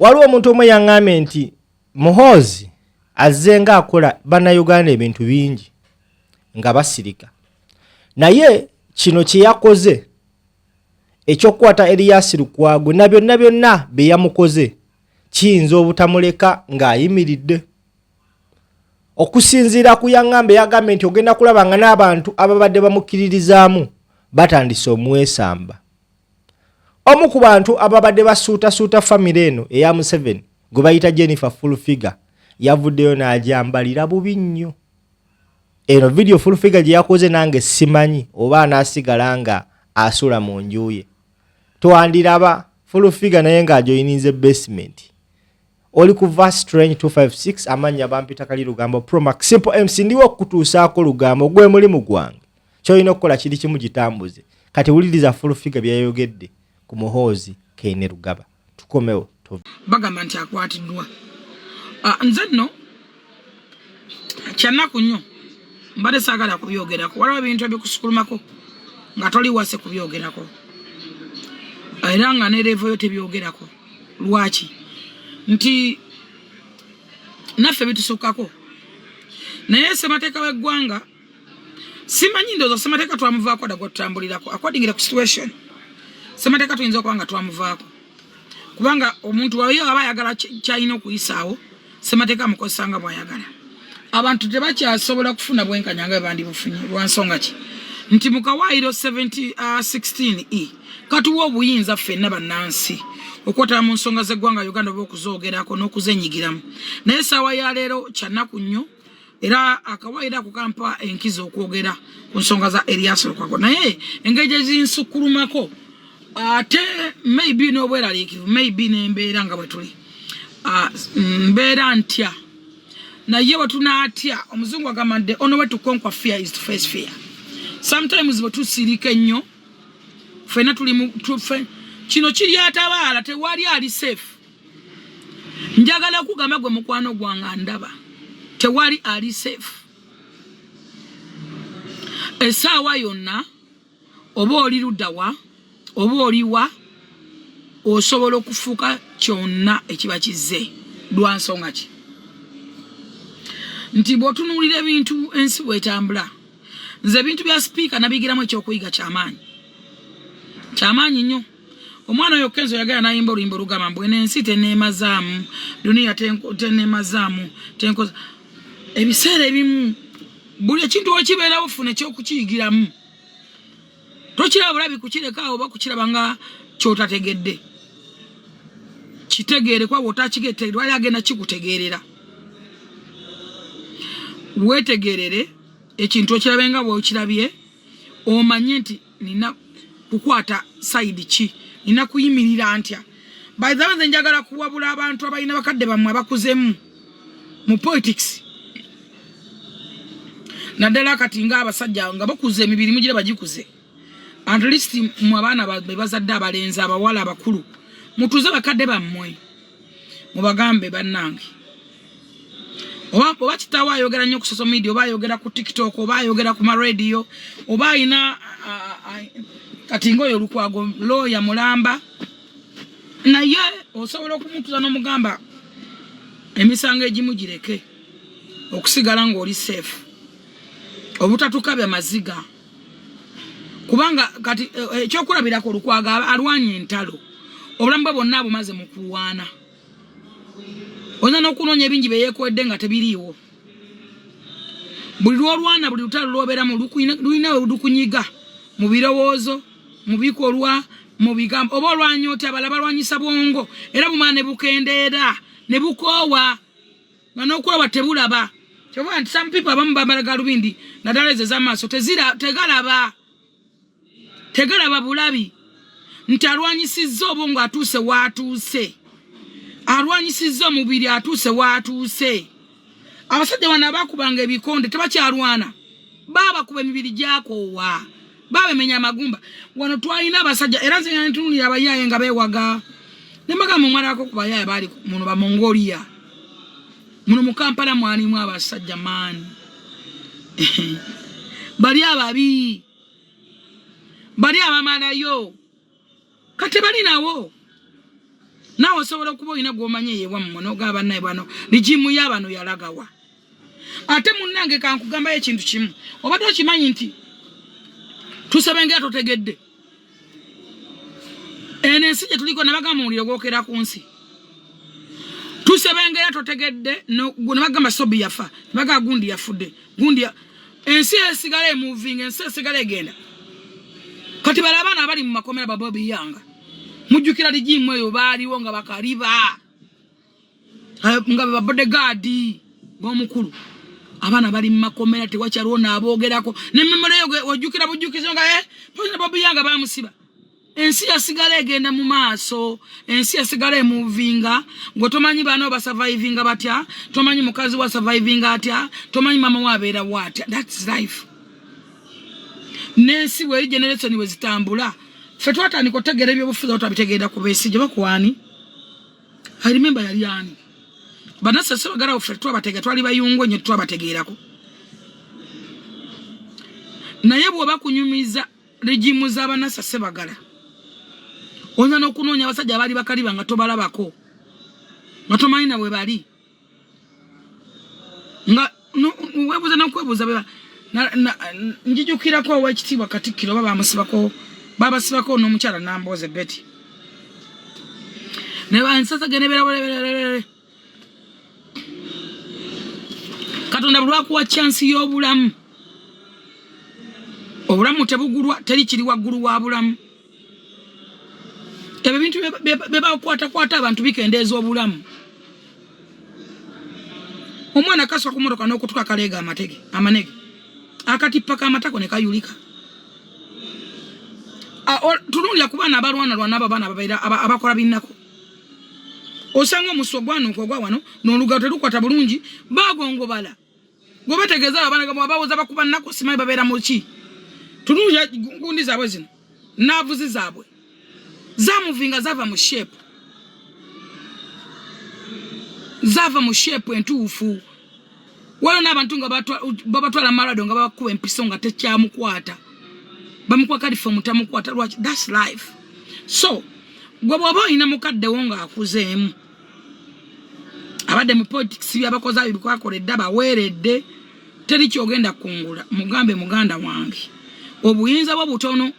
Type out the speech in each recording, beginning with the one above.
waliwo omuntu omwe yaŋŋambye nti Muhoozi azze nga akola bannayuganda ebintu bingi nga basirika naye kino kye yakoze ekyokukwata Erias Lukwago na byonna bye yamukoze kiyinza obutamuleka ng'ayimiridde okusinziira ku yaŋŋambe yagambye nti ogenda kulaba nga n'abantu ababadde bamukkiririzaamu batandise omwesamba. Omu ku bantu ababadde basuutasuuta famire eno eya Museveni gwe bayita Jennifer Fulfiga yavuddeyo n'ajambalira bubi nnyo. Eno video Fulfiga gye yakoze nange simanyi oba anaasigala nga asula mu nju ye. Twandiraba Fulfiga naye ng'ajoyininze basement. Oli ku Verse Strange 256 amanya bampita kali Lugambo Promax Simple MC ndiwo okutuusaako Lugambo gwe mulimu gwange. Kyolina okukola kiri kimu gitambuze. Kati wuliriza Fulfiga byayogedde ku Muhoozi Kainerugaba. Tukomewo. Bagamba nti akwatiddwa. Nze nno kyanaku nnyo mbadde saagala kubyogerako. Waliwo ebintu ebikusukulumako nga toli wase kubyogerako. Era nga ne level yo tebyogerako. Lwaki? Nti naffe bitusukako. Naye ssemateeka w'eggwanga simanyi ndowooza ssemateeka twamuvaako dda gwatutambulirako according ku situation. Ssemateeka tuyinza okuba nga twamuvaako. Kubanga omuntu wayo aba ayagala kyalina okuyisaawo ssemateeka amukozesa nga bw'ayagala. Abantu tebakyasobola kufuna bwenkanya nga bandibufunye lwa nsonga ki? Nti mu Kawaayiro 16E katuwa obuyinza ffenna bannansi okwotala mu nsonga z'eggwanga Uganda oba okuzoogerako n'okuzenyigiramu. Naye essaawa ya leero kyanaku nnyo era Akawaayiro ako kampa enkizo okwogera ku nsonga za Erias Lukwago. Naye engeri ezinsukulumako ate maybe n'obweraliikivu maybe n'embeera nga bwe tuli mbeera ntya naye bwe tunaatya omuzungu agamba the only way to conquer fear is to face fear. Sometimes bwe tusirika ennyo ffenna tuli kino kiri atabaala tewali ali safe. Njagala kugamba gwe mukwano gwange ndaba tewali ali safe. Essaawa yonna oba oli luddawa oba oliwa osobola okufuuka kyonna ekiba kizze lwa nsonga ki? Nti bw'otunuulira ebintu ensi bw'etambula nze ebintu bya sipiika nabigiramu ekyokuyiga kyamaanyi nnyo. Omwana oyo Kenzo yagala n'ayimba oluyimba olugamba mbu ensi teneemazaamu duniya teneemazaamu tenkoza. Ebiseera ebimu buli ekintu wekibeerawo funa ekyokukiyigiramu. Tokiraba bulabi kukireka oba kukiraba nga kyotategedde. Kitegeere kwa wotakigete lwali agenda kikutegeerera. Wetegerere ekintu okirabe nga bw'okirabye omanye nti nina kukwata side ki nina kuyimirira ntya. By the way nze njagala kuwabula abantu abalina bakadde bammwe abakuzemu mu politics. Naddala kati nga abasajja nga bakuze emibiri mugira bagikuze. At least mu abaana bazadde abalenzi abawala abakulu mutuze bakadde bammwe mubagambe bannange. Oba kitawa ayogera nnyo ku social media oba ayogera ku TikTok oba ayogera ku radio oba ayina kati ngoyo Lukwago lawyer mulamba naye osobola okumutuza n'omugamba emisango egimu gireke okusigala ng'oli safe obutattukabya maziga kubanga kati ekyokulabirako Lukwago alwanya entalo obulamu bwe bwonna bumaze mu kulwana. Oyina n'okunoonya ebingi bye yeekwedde nga tebiriiwo. Buli lw'olwana buli lutalo lw'obeeramu lulina we lukunyiga mu birowoozo mu bikolwa mu bigambo oba olwanya oti abalala balwanyisa bwongo era bumala ne bukendeera ne bukoowa nga n'okulaba tebulaba. Kyova nti some people abamu bambala galubindi naddala ezo ez'amaaso tegalaba bulabi nti alwanyisizza obwongo atuuse waatuuse. Alwanyisizza omubiri atuuse waatuuse. Abasajja bano abakubanga ebikonde tebakyalwana babakuba emibiri gyakoowa babemenya amagumba. Wano twalina abasajja era nze ntunulira abayaaye nga beewaga ne mbagamba omwalako ku bayaaye baali muno ba Mongolia muno mu Kampala mwalimu abasajja maani bali ababi bali abamalayo kati bali nawo nawe osobola okuba olina gw'omanye ye wammwe n'ogamba naye bano ligimu y'abano yalagawa ate munnange kankugambayo ekintu kimu obadde okimanyi nti tusebengera totegedde eno ensi gye tuliko ne bagamba omuliro gwokera ku nsi tusebengera totegedde ne bagamba Sobi yafa ne bagamba gundi yafudde ensi esigala emuvinga ensi esigala egenda kati bala abaana abali mu makomera Bobi Yanga mujjukira ligimu eyo baaliwo nga bakaliba nga bodyguard b'omukulu abaana bali mu makomera tewakyaliwo n'aboogerako n'emmemero yo ojjukira bujjukizo nga Bobi Yanga bamusiba ensi yasigala egenda mu maaso ensi yasigala emuvinga ngo tomanyi bano basurvivinga batya tomanyi mukazi wa survivinga atya tomanyi mama wabeera watya that's life nensi we generation we zitambula fe twatandika otegeera ebyobufuzi otabitegeera ku beesi gye bakuwani I remember yali ani banasa sebagala fe twabategeera twali bayungo nnyo twabategeerako naye bw'oba kunyumiza regimu z'abanasa sebagala onya n'okunoonya abasajja abaali bakaliba nga tobalabako nga tomanyi nawe bali nga webuuza n'okwebuuza beba njijukirako ow'ekitiibwa Katikkiro babasibako n'omukyala Nambooze Betty ne bansasage ne beera Katonda bulwakuwa chance y'obulamu obulamu tebugulwa teri kiri waggulu wa bulamu ebyo bintu bebakwata abantu bikendeeza obulamu omwana kaswa ku motoka n'okutuka kaleega amanege akatippa k'amatako ne kayulika tunulira ku baana abalwanalwana abo abaana abakola binnako osanga omusu ogwanuuka ogwa wano n'olugalo terukwata bulungi bagongobala gwe bategeeza abaana abawuza bakuba nnako simanyi babeera mu ki tunulira gundi zaabwe zino naavuzi zaabwe zamuvinga zava mu shepu entuufu waliwo n'abantu nga babatwala malado nga babakuba empiso nga tekyamukwata bamukuba kalifomu tamukwata lwaki that's life so gwe bw'oba olina mukaddewo ng'akuzeemu abadde mu politics byabakoze abyo bikwakoledde abaweeredde teri kyogenda kungula mugambe muganda wange obuyinza bwo butono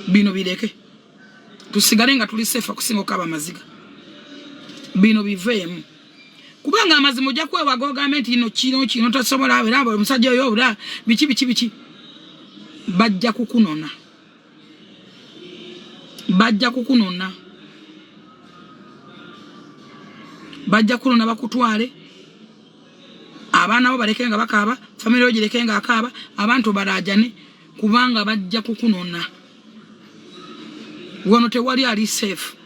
bino bireke tusigale nga tuli safe okusinga okaba amaziga bino biveemu kubanga amazima ojja kwewaga gavumenti ino kino tasobola abeera omusajja oyo obula biki bajja kukunona bajja kunona bakutwale abaana bo baleke nga bakaaba family ogireke nga akaaba abantu balajane kubanga bajja kukunona wano tewali ali safe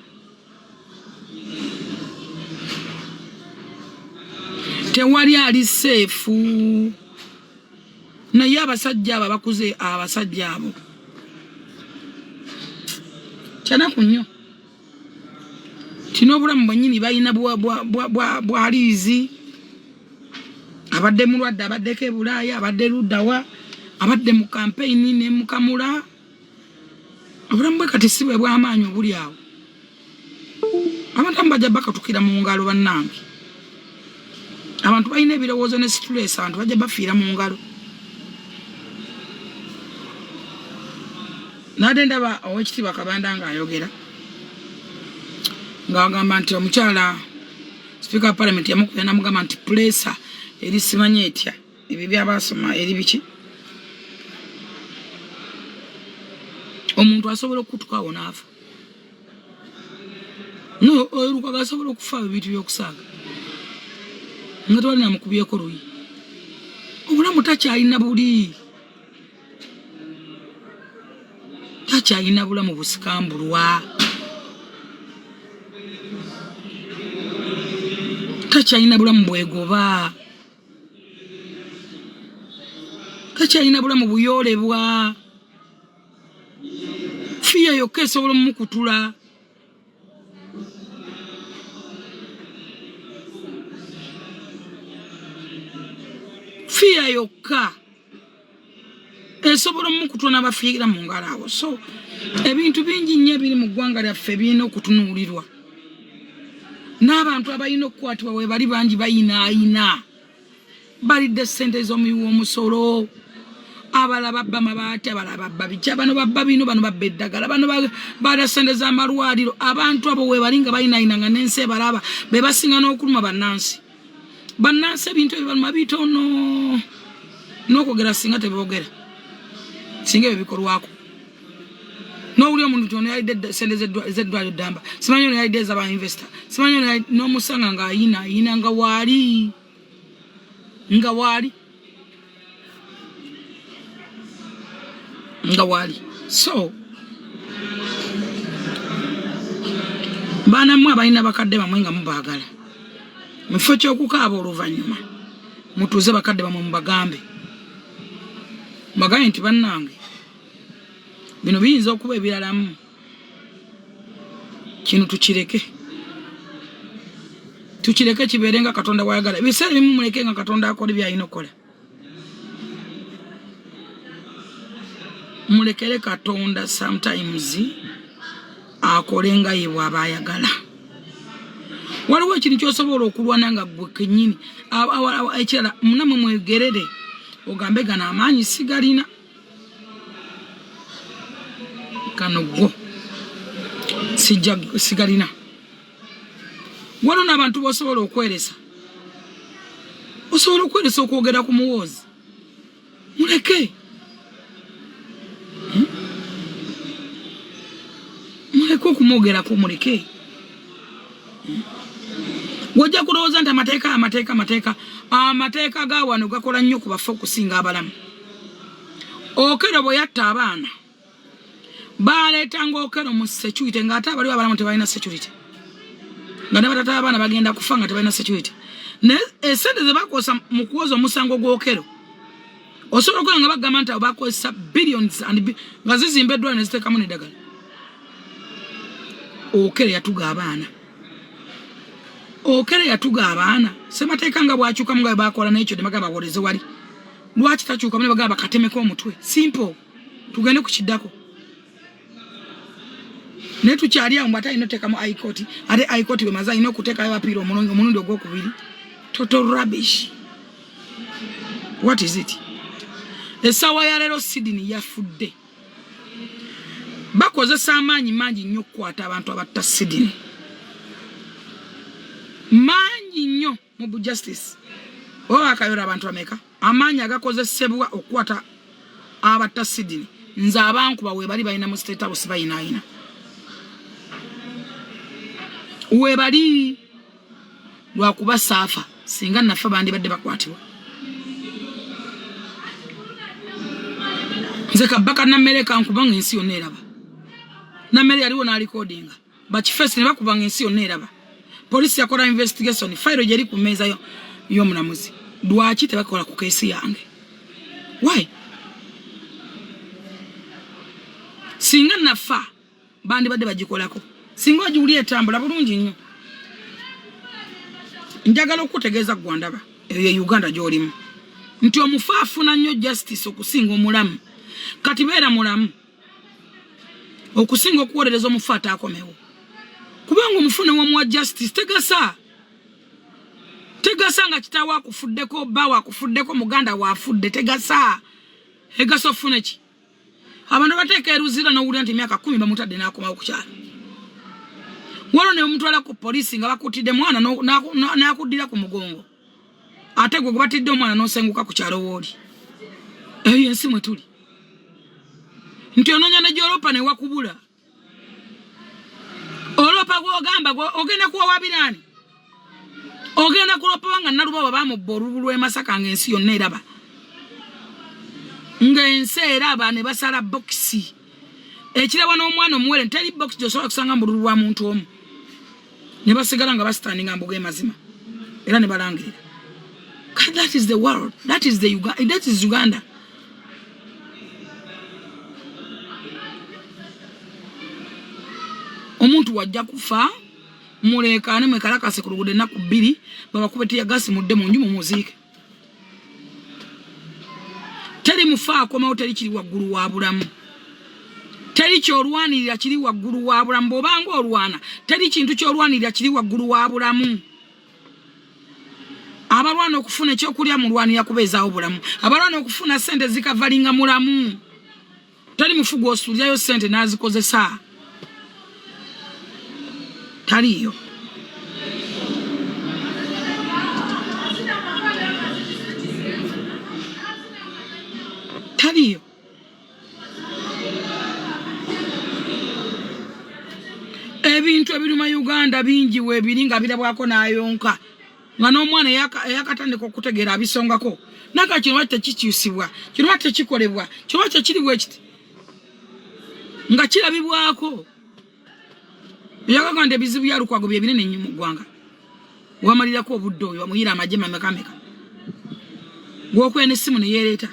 naye abasajja abo abakuze abasajja abo kyanaku nnyo kino obulamu bwennyini balina bwaliizi abadde mulwadde abaddeko e Bulaaya abadde luddawa abadde mu kampeyini ne mukamula obulamu bwe kati si bwe bw'amaanyi obuli awo abantu bajja bakatukira mu ngalo bannange abantu balina ebirowoozo ne stress abantu bajja bafiira mu ngalo nade ndaba owekitiibwa Kabanda ng'ayogera ng'agamba nti omukyala Speaker of Parliament yamukubya namugamba nti pressure eri simanye etya ebyo byabasoma eri biki omuntu asobola okutukawo n'afa no olukaga asobola okufa ebintu by'okusaaga nga tewalina mukubyeko luyi obulamu takyalina buli takyalina bulamu busikambulwa takyalina bulamu bwegoba takyalina bulamu buyoolebwa fiya yokka esobola omukutula fiya yokka esobola mu kutona bafiira mu ngalawo. So ebintu bingi nnyo biri mu ggwanga lyaffe birina okutunuulirwa. N'abantu abalina okukwatibwa we bali bangi bayinaayina. Balidde ssente z'omuyiwa omusolo. Abala babba mabaati, abala babba bijja, bano babba bino, bano babba eddagala, bano bada ssente z'amalwaliro. Abantu abo we bali nga bayinaayina nga n'ensi ebalaba be basinga n'okuluma bannansi. Bannansi ebintu ebibaluma bitono. N'okwogera singa tebogera. Singa ebikolwako. N'owuli omuntu ono yalidde ssente z'eddwaliro ddamba. Simanyi ono yalidde ez'aba investor. Simanyi ono n'omusanga ng'ayina nga waali. Nga wali. So baana mwe abalina bakadde bamwe nga mubaagala. Mufo ky'okukaaba oluvannyuma mutuuze bakadde bamwe mubagambe. Bagaye nti bannange bino biyinza okuba ebiralamu. Kino tukireke kibeere nga Katonda wayagala. Ebiseera bimu muleke nga Katonda akola by'alina okukola. Mulekere Katonda sometimes akole nga ye bw'aba ayagala. Waliwo ekintu ky'osobola okulwana nga ggwe kennyini ekirala munamwe mwegerere ogambe gano amaanyi sigalina. Kano gwo sigalina. Waliwo n'abantu b'osobola okweresa. Osobola okweresa okwogera ku muwoozi. Muleke. Muleke okumwogerako muleke. Wajja kulowooza nti amateeka ga wano gakola nnyo ku bafu okusinga abalamu. Okero bwe yatta abaana baaleetanga Okero mu security ng'ate abaliwo abalamu tebalina security. Nga ne batata abaana bagenda kufa nga tebalina security. Ne esente ze bakosa mu kuwoza omusango gw'Okero osobola okukola nga bagamba nti abo bakozesa billions nga zizimba eddwaliro ne ziteekamu n'eddagala. Okero yatuga abaana. Semateeka nga bw'akyukamu nga bwe bakola n'ekyo ne bagamba bawooleze wali. Lwaki takyukamu ne bagamba bakatemeko omutwe? Simple. Tugende ku kiddako. Ne tukyali awo mbata ino teekamu high court. Ate high court bwe maze alina okuteekayo apiira omulundi ogwokubiri. Total rubbish. What is it? Essaawa ya leero Sydney yafudde. Bakozesa amaanyi mangi nnyo okukwata abantu abatta Sydney. Mangi nnyo mu justice. Oba akayora abantu ameka. Amaanyi agakozesebwa okukwata abatta Sydney. Nze abankuba we bali balina mu state house bayinaayina. We bali lwakuba saafa singa naffe bandi badde bakwatibwa. Nze Kabaka Nammere kankubanga ensi yonna eraba. Nammere yaliwo n'alikodinga. Bakifeesi ne bakubanga ensi yonna eraba. Polisi yakola investigation, file gye eri ku mmeeza y'omulamuzi. Lwaki tebakola ku keesi yange? Why? Singa nafa bandi badde bagikolako. Singa ogiwuli etambula bulungi nnyo. Njagala okutegeeza gwandaba eyo ye Uganda gy'olimu nti omufu afuna nnyo justice okusinga omulamu. Kati beera mulamu okusinga okuwolereza omufu ataakomewo. Kubanga omufu ne wamuwa justice tegasa nga kitaawo akufuddeko, bba waakufuddeko, muganda waafudde tegasa. Egasa ofune ki? Abantu bateeka eruzira n'owulira nti emyaka 10 bamutadde n'akomawo ku kyalo. Waliwo ne bamutwala ku polisi nga bakutidde mwana n'akuddira ku mugongo. Ate gwe batidde omwana n'osenguka ku kyalo wooli. Eyo yensi mwe tuli. Nti onoonya ne gy'olopa ne wakubula. Olopa gw'ogamba ogenda kuwawabirani. Ogenda kulopa nga Nalubawa bamubba olubu lw'e Masaka ng'ensi yonna eraba. Ng'ensi eraba ne basala bokisi. Ekirabo n'omwana omuwere teri bokisi gy'osobola kusanga mu bululu lwa muntu omu. Ne basigala nga basitandinga mbuga emazima. Era ne balangirira. That is the world. That is Uganda. Omuntu wajja kufa mulekaane mwekalakase ku luguudo ennaku 2 babakubetiya gasi mudde mu nju mumuziike. Teri mufaako mawo teri kiri waggulu wa bulamu teri kyolwanirira kiri waggulu wa bulamu bw'obanga olwana teri kintu kyolwanirira kiri waggulu wa bulamu abalwana okufuna ekyokulya mulwanira kubeezaawo bulamu abalwana okufuna sente zikavalinga mulamu teri mufugo osulirayo sente n'azikozesa taliyo taliyo ebintu ebiruma Uganda bingi weebiri nga birabwako n'ayonka nga n'omwana eyakatandika okutegeera abisongako naga kino lwaki tekikyusibwa kino lwaki tekikolebwa kino lwaki tekiriwo ekiti nga kirabibwako yakaganda ebizibu bya Lukwago bye binene nnyo mu ggwanga wamalirako obudde oyo wamuyira amagye mamekameka gwokwena essimu ne yeereeta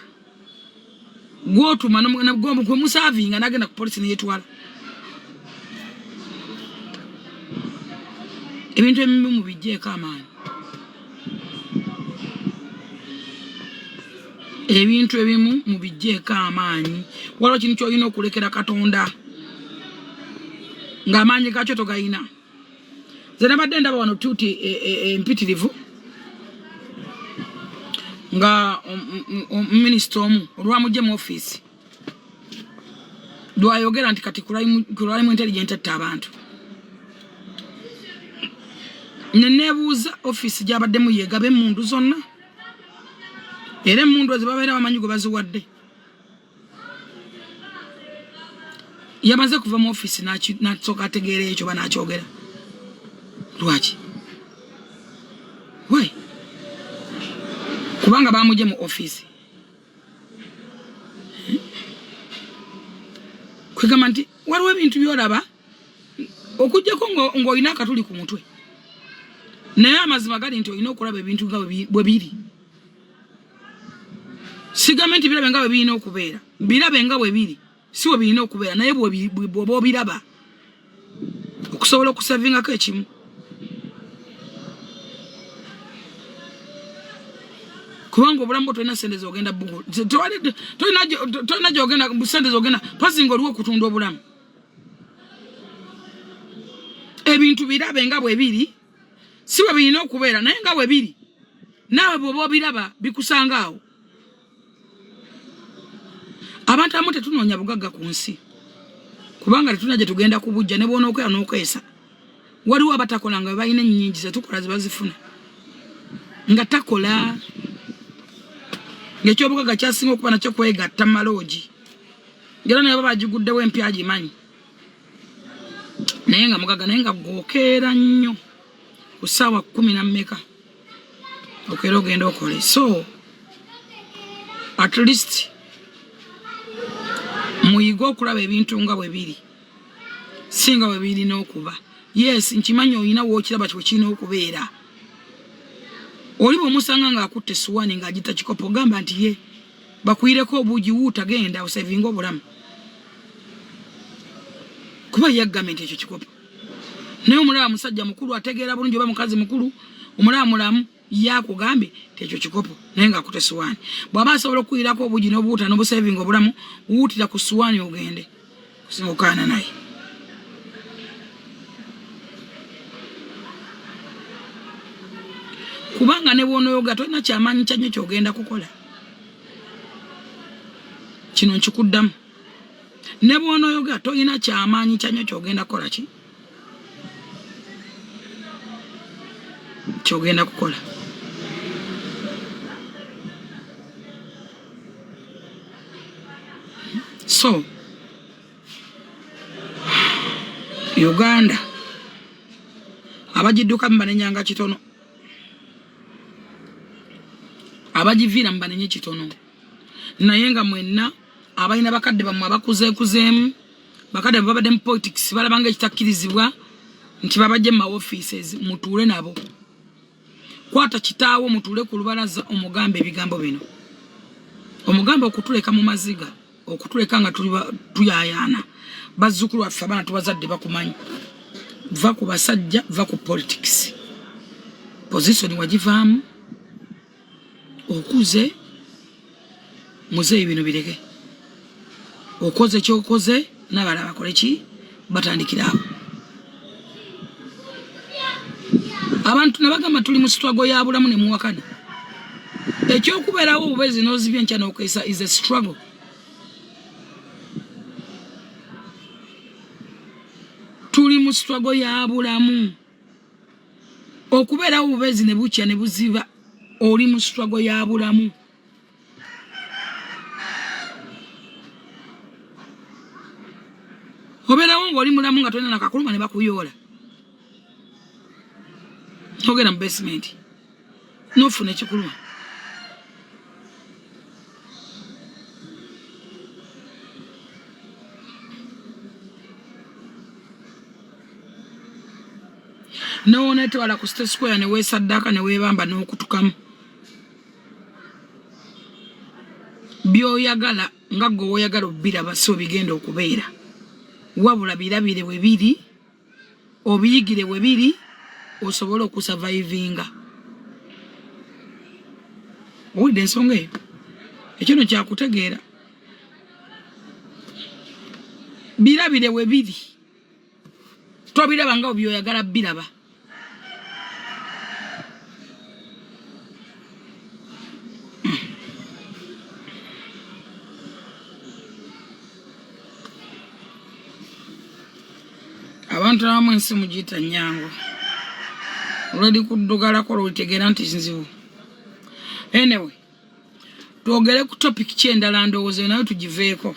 gwotuma gwe musaavinga n'agenda ku polisi ne yeetwala ebintu ebimu mubijjeeko amaanyi ebintu ebimu mubijjeeko amaanyi waliwo kintu kyolina okulekera Katonda ng'amaanyi gakyo togayina nze nabadde ndaba wano tuuti empitirivu nga minisita omu olwamugye mu ofiisi lwayogera nti kati kulalimu intelligent atta abantu neneebuuza ofiisi gy'abaddemu yeegaba emmundu zonna era emmundu ezo babeera bamanyi gwe baziwadde yamaze kuva mu ofiisi n'asooka ategeera ekyo banaakyogera lwaki we kubanga bamugye mu ofiisi kwegamba nti waliwo ebintu byolaba okujjako ng'olina akatuli ku mutwe naye amazima gali nti olina okulaba ebintu nga bwe biri sigambe nti birabe nga bwe birina okubeera birabe nga bwe biri si bwe birina okubeera naye bw'oba obiraba okusobola okusavingako ekimu kubanga obulamu tolina sente zogenda bugulu tolina gyogenda sente zogenda pasinga oliwo okutunda obulamu ebintu birabe nga bwe biri si bwe birina okubeera naye nga bwe biri naawe bw'oba obiraba bikusanga awo abantu abamu tetunoonya bugagga ku nsi kubanga tetuna gye tugenda kubujja ne bwona okwera n'okweesa waliwo abatakola nga balina ennyingi zetukola ze bazifuna nga takola ng'ekyobugagga kyasinga okuba nakyo kwegatta maloogi ngera naye baba bagiguddewo empya agimanyi naye nga mugagga naye nga gwokeera nnyo ku ssaawa 10 okeera ogenda okole so at least muyiga okulaba ebintu nga bwe biri singa bwe birina okuba yes nkimanyi olina wookiraba kwe kirina okubeera oli bw'omusanga ng'akutte essuwaani ng'agita kikopo gamba nti ye bakuyireko obuugi wuuta genda osevinga obulamu kuba yaggamba nti ekyo kikopo naye omulaba musajja mukulu ategeera bulungi oba mukazi mukulu omulaba mulamu yakugambye ti ekyo kikopo naye ng'akutte essuwaani bw'aba asobola okuyirako obuugi n'obuuta n'obusevinga obulamu wuutira ku ssuwaani ogende kusinga okaana naye kubanga ne bw'onooyoga tolina kyamaanyi kya nnyo kyogenda kukola kino nkikuddamu ne bw'onooyoga tolina kyamaanyi kya nnyo kyogenda kukola kyogenda kukola so Uganda abagiddukamu banenyanga kitono abagiviira mbanenye kitono naye nga mwenna abalina bakadde bammwe abakuzeekuzeemu bakadde babadde mu politics balabanga ekitakkirizibwa nti babajje mu offices mutuule nabo kwata kitaawo mutuule ku lubalaza omugambe ebigambo bino omugambe okutuleka mu maziga okutuleka nga tuyayaana bazzukulu waffe abaana tubazadde bakumanyi va ku basajja va ku politics position wagivaamu okuze muze ebintu bireke okoze kyokoze n'abalala bakole ki batandikira awo abantu nabagamba tuli mu struggle ya bulamu ne muwakana ekyokubeerawo obubezi n'ozibya enkya n'okwesa is a struggle tuli mu struggle ya bulamu okubeerawo obubezi ne bukya ne buziba oli mu struggle ya bulamu obeerawo ng'oli mulamu nga tolina nakakuluma ne bakuyoola ogenda mu basement n'ofuna ekikuluma n'onetwala ku State Square ne weesaddaaka ne weebamba n'okutukamu by'oyagala nga gwe oyagala obiraba so bigenda okubeera wabula birabire we biri obiyigire we biri osobola okusavaivinga owulidde ensonga eyo ekyo no kyakutegeera birabire we biri tobiraba nga obyoyagala biraba abantu abamu ensi mugiyita nnyango olwedi kuddugalako lwetegeera nti nzibu anyway twogere ku topic kyendala ndowooza nayo tugiveeko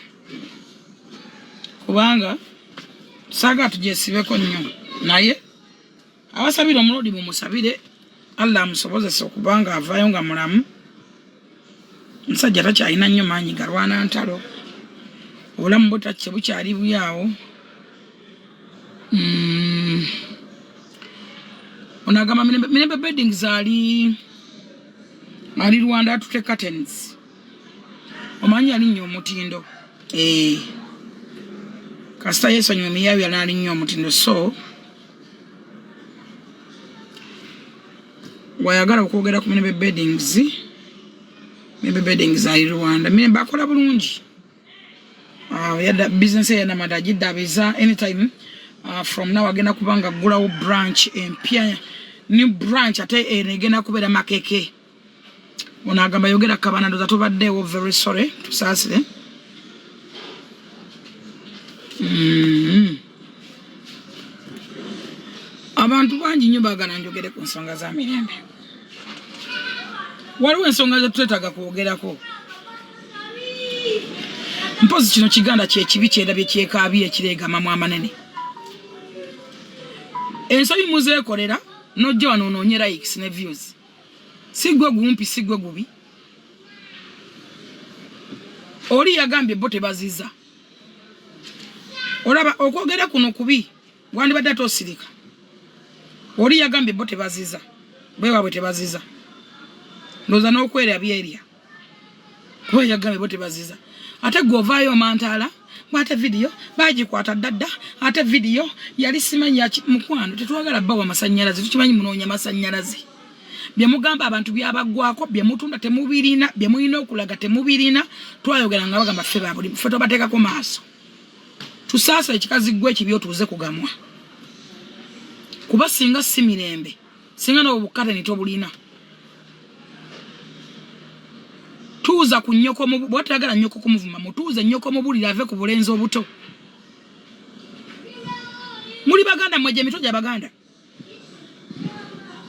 kubanga saga tugyesibeko nnyo naye abasabire omulodi mumusabire Allah amusobozesa okubanga avaayo nga mulamu musajja takyalina nnyo maanyi galwana ntalo obulamu bwe bukyali buyaawo onagamba Mirembe Beddings ali Rwanda atute curtains omanyi ali nnyo omutindo kasita yesonyiwa emiyaabyo ali nnyo omutindo so wayagala okwogera ku Mirembe Beddings ali Rwanda Mirembe akola bulungi yadda business yanamada agiddabiza anytime from now agenda kubanga gulawo branch empya new branch ate egenda kubeera Makeke onagamba yogera kabana ndoza tubaddewo very sorry tusaasire abantu bangi nnyo baagala njogere ku nsonga za Mirembe waliwo ensonga zetuteetaaga kwogerako mpozi kino kiganda kyekibi kyendabye kyekaabye ekireegamamu amanene ensobi muzeekolera nojja wano onoonye likes ne views sigwe gumpi sigwe gubi oli yagambye bo tebaziza olaba okwogera kuno kubi wandibadde tosirika oli yagambye bo tebaziza bwe waabwe tebaziza ndoza n'okwera byerya kuba yagambye bo tebaziza ate govaayo mantaala mwate video bagikwata dadda ate video yali simanyi ya mukwano tetwagala bawa masanyalazi tukimanyi munoonya masanyalazi bye mugamba abantu byabagwako bye mutunda temubirina bye muyina okulaga temubirina twayogera nga bagamba ffe babuli ffe tobateekako maaso tusaasa ekikazi gwe ekibyo tuuze kugamwa kuba singa si Mirembe singa n'obukate nitobulina tuuza ku nnyoko mu bwatagala nnyoko kumuvuma mutuuze nnyoko mu bulira ave ku bulenzi obuto muri baganda mweje mitoja baganda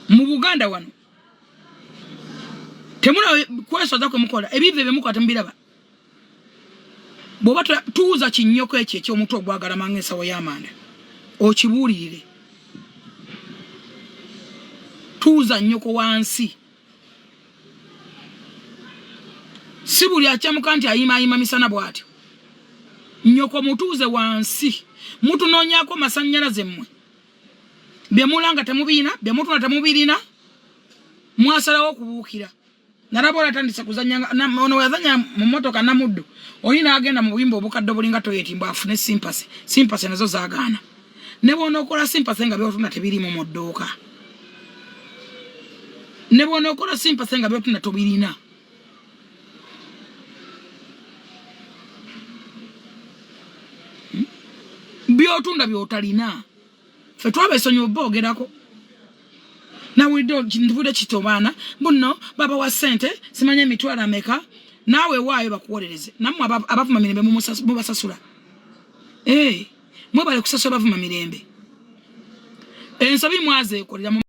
mu Buganda wano temula kweso za kwemukola ebive bemukola tembiraba boba tuuza kinnyoko ekyo omuto ogwagala mangesa wo yamanda okibuulirire tuuza nnyoko wansi sibuli akyamuka nti ayima misana bwatyo nnyoko mutuuze wansi mutunoonyako masanyalaze mmwe bye mulanga temubiina bye mutuna temubirina mwasalawo okubuukira narabola tandise kuzanya ono yazanya mu motoka na muddu olina agenda mu buyimba obukadde bulinga toyetimba afune simpase nazo zaagaana ne bona okola simpase nga byotunda tebiri mu modduuka ne bona okola simpase nga byotunda tobirina byotunda byotalina fe twabesonyo bogerako na wido nduvude kitobana mbuno baba wa sente simanye mitwala meka nawe wayo bakuwolereze namwe abavuma mirembe mu basasula mwe bale kusasula bavuma mirembe ensabi mwaze kolera